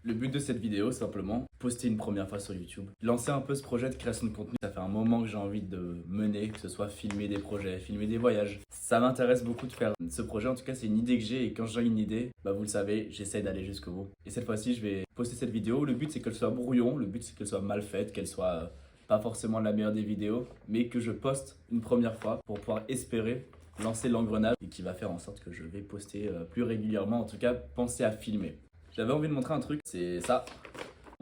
Le but de cette vidéo, c'est simplement poster une première fois sur YouTube. Lancer un peu ce projet de création de contenu. Ça fait un moment que j'ai envie de mener, que ce soit filmer des projets, filmer des voyages. Ça m'intéresse beaucoup de faire ce projet. En tout cas, c'est une idée que j'ai et quand j'ai une idée, bah vous le savez, j'essaie d'aller jusqu'au bout. Et cette fois-ci, je vais poster cette vidéo. Le but, c'est qu'elle soit brouillon. Le but, c'est qu'elle soit mal faite, qu'elle soit pas forcément la meilleure des vidéos, mais que je poste une première fois pour pouvoir espérer lancer l'engrenage et qui va faire en sorte que je vais poster plus régulièrement. En tout cas, penser à filmer. J'avais envie de montrer un truc, c'est ça.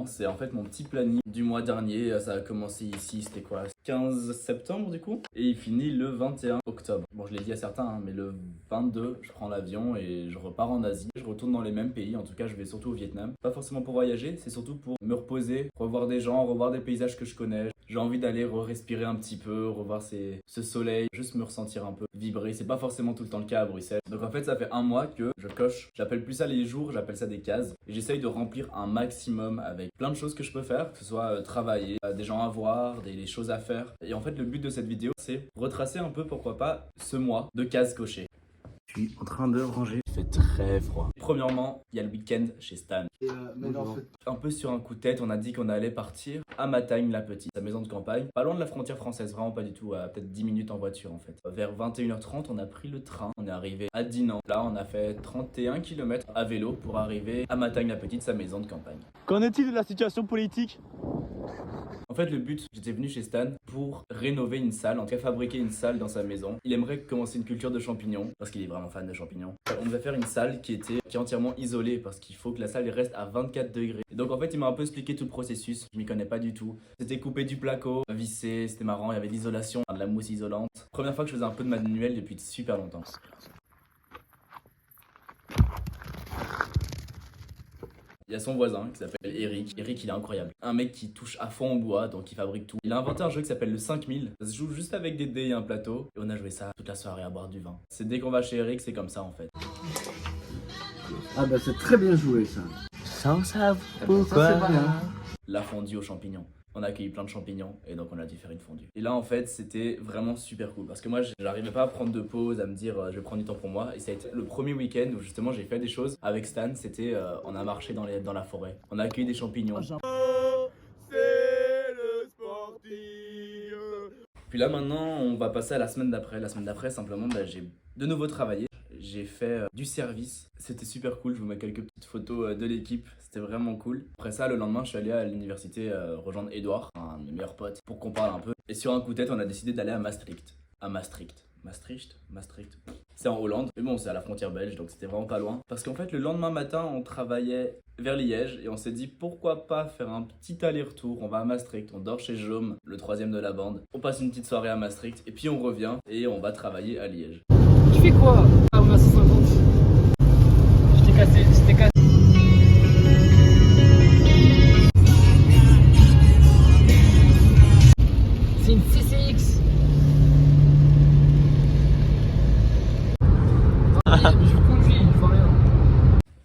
C'est en fait mon petit planning du mois dernier. Ça a commencé ici, c'était quoi, 15 septembre du coup. Et il finit le 21 octobre. Bon, je l'ai dit à certains, hein, mais le 22, je prends l'avion et je repars en Asie. Je retourne dans les mêmes pays, en tout cas je vais surtout au Vietnam. Pas forcément pour voyager, c'est surtout pour me reposer, revoir des gens, revoir des paysages que je connais. J'ai envie d'aller respirer un petit peu, revoir ce soleil, juste me ressentir un peu vibrer. C'est pas forcément tout le temps le cas à Bruxelles. Donc en fait, ça fait un mois que je coche. J'appelle plus ça les jours, j'appelle ça des cases. Et j'essaye de remplir un maximum avec plein de choses que je peux faire, que ce soit travailler, des gens à voir, des choses à faire. Et en fait, le but de cette vidéo, c'est retracer un peu, pourquoi pas, ce mois de cases cochées. Je suis en train de ranger. Il fait très froid. Premièrement, il y a le week-end chez Stan. Un peu sur un coup de tête, on a dit qu'on allait partir à Matagne la Petite, sa maison de campagne. Pas loin de la frontière française, vraiment pas du tout, à peut-être 10 minutes en voiture en fait. Vers 21h30, on a pris le train, on est arrivé à Dinan. Là, on a fait 31 km à vélo pour arriver à Matagne la Petite, sa maison de campagne. Qu'en est-il de la situation politique ? En fait, le but, j'étais venu chez Stan pour rénover une salle, en tout cas fabriquer une salle dans sa maison. Il aimerait commencer une culture de champignons, parce qu'il est vraiment fan de champignons. On devait faire une salle qui est entièrement isolée, parce qu'il faut que la salle reste à 24 degrés. Et donc en fait, il m'a un peu expliqué tout le processus, je m'y connais pas du tout. C'était couper du placo, visser, c'était marrant, il y avait de l'isolation, de la mousse isolante. Première fois que je faisais un peu de manuel depuis super longtemps. Il y a son voisin qui s'appelle Eric. Eric, il est incroyable. Un mec qui touche à fond au bois, donc il fabrique tout. Il a inventé un jeu qui s'appelle le 5000. Ça se joue juste avec des dés et un plateau. Et on a joué ça toute la soirée à boire du vin. C'est dès qu'on va chez Eric, c'est comme ça en fait. Ah bah c'est très bien joué ça. Sans savoir pourquoi. Ça, c'est pas bien. La fondue aux champignons. On a accueilli plein de champignons et donc on a dû faire une fondue. Et là en fait c'était vraiment super cool parce que moi j'arrivais pas à prendre de pause, à me dire je vais prendre du temps pour moi. Et ça a été le premier week-end où justement j'ai fait des choses avec Stan. C'était on a marché dans la forêt, on a accueilli des champignons. C'est le sportif. Puis là maintenant on va passer à la semaine d'après. La semaine d'après simplement j'ai de nouveau travaillé. J'ai fait du service, c'était super cool, je vous mets quelques petites photos de l'équipe, c'était vraiment cool. Après ça, le lendemain, je suis allé à l'université rejoindre Edouard, un de mes meilleurs potes, pour qu'on parle un peu. Et sur un coup de tête, on a décidé d'aller à Maastricht. Maastricht. C'est en Hollande, mais bon, c'est à la frontière belge, donc c'était vraiment pas loin. Parce qu'en fait, le lendemain matin, on travaillait vers Liège et on s'est dit pourquoi pas faire un petit aller-retour. On va à Maastricht, on dort chez Jaume, le troisième de la bande. On passe une petite soirée à Maastricht et puis on revient et on va travailler à Liège. Tu fais quoi? Ah, on a 150. Je t'ai cassé. C'est une CCX. Je conduis, il faut rien.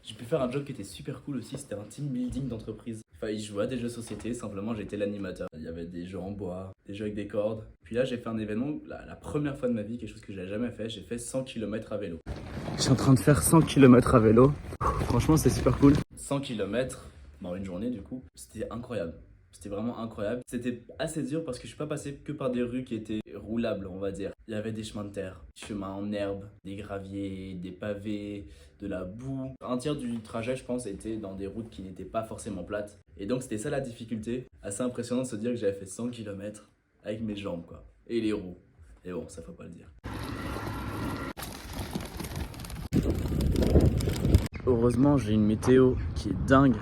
J'ai pu faire un job qui était super cool aussi, c'était un team building d'entreprise. Enfin, ils jouaient à des jeux de société, simplement j'étais l'animateur. Il y avait des jeux en bois, des jeux avec des cordes. Puis là, j'ai fait un événement, la première fois de ma vie, quelque chose que j'avais jamais fait, j'ai fait 100 km à vélo. Je suis en train de faire 100 km à vélo. Franchement, c'est super cool. 100 km, dans une journée du coup, c'était incroyable. C'était vraiment incroyable. C'était assez dur parce que je suis pas passé que par des rues qui étaient roulables, on va dire. Il y avait des chemins de terre, des chemins en herbe, des graviers, des pavés, de la boue. Un tiers du trajet, je pense, était dans des routes qui n'étaient pas forcément plates. Et donc c'était ça la difficulté. Assez impressionnant de se dire que j'avais fait 100 km avec mes jambes quoi. Et les roues. Et bon, ça faut pas le dire. Heureusement, j'ai une météo qui est dingue.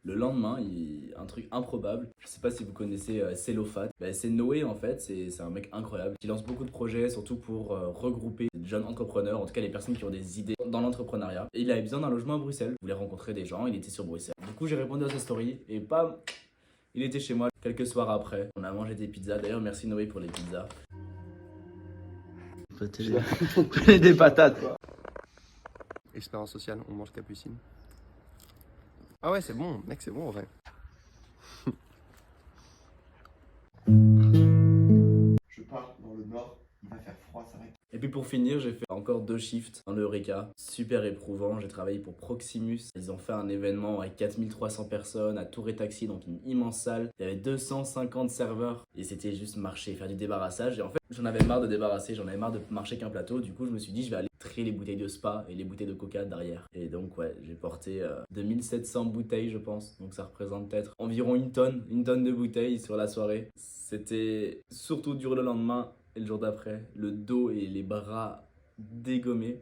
Le lendemain, un truc improbable. Je sais pas si vous connaissez Cellofat. C'est Noé en fait, c'est un mec incroyable qui lance beaucoup de projets, surtout pour regrouper des jeunes entrepreneurs, en tout cas les personnes qui ont des idées dans l'entrepreneuriat. Et il avait besoin d'un logement à Bruxelles. Il voulait rencontrer des gens, il était sur Bruxelles. Du coup, j'ai répondu à sa story et bam, il était chez moi quelques soirs après. On a mangé des pizzas. D'ailleurs, merci Noé pour les pizzas. Des patates. Expérience sociale, on mange capucine. Ah ouais, c'est bon, mec, c'est bon en vrai. le nord, il va faire froid, ça va être... Et puis pour finir, j'ai fait encore 2 shifts dans l'Eureka. Super éprouvant, j'ai travaillé pour Proximus. Ils ont fait un événement avec 4300 personnes à Tour et Taxi, donc une immense salle. Il y avait 250 serveurs et c'était juste marcher, faire du débarrassage. Et en fait, j'en avais marre de débarrasser, j'en avais marre de marcher qu'un plateau. Du coup, je me suis dit, je vais aller trier les bouteilles de Spa et les bouteilles de Coca derrière. Et donc, ouais, j'ai porté 2700 bouteilles, je pense. Donc ça représente peut-être environ une tonne de bouteilles sur la soirée. C'était surtout dur le lendemain. Et le jour d'après, le dos et les bras dégommés.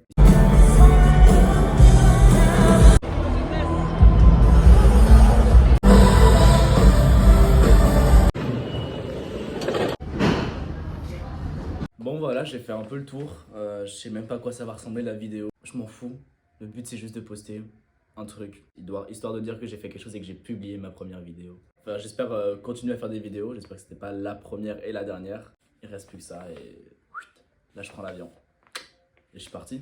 Bon voilà, j'ai fait un peu le tour. Je sais même pas à quoi ça va ressembler la vidéo. Je m'en fous. Le but c'est juste de poster un truc, histoire de dire que j'ai fait quelque chose et que j'ai publié ma première vidéo. Enfin, j'espère continuer à faire des vidéos. J'espère que c'était pas la première et la dernière. Il reste plus que ça et là je prends l'avion. Et je suis parti.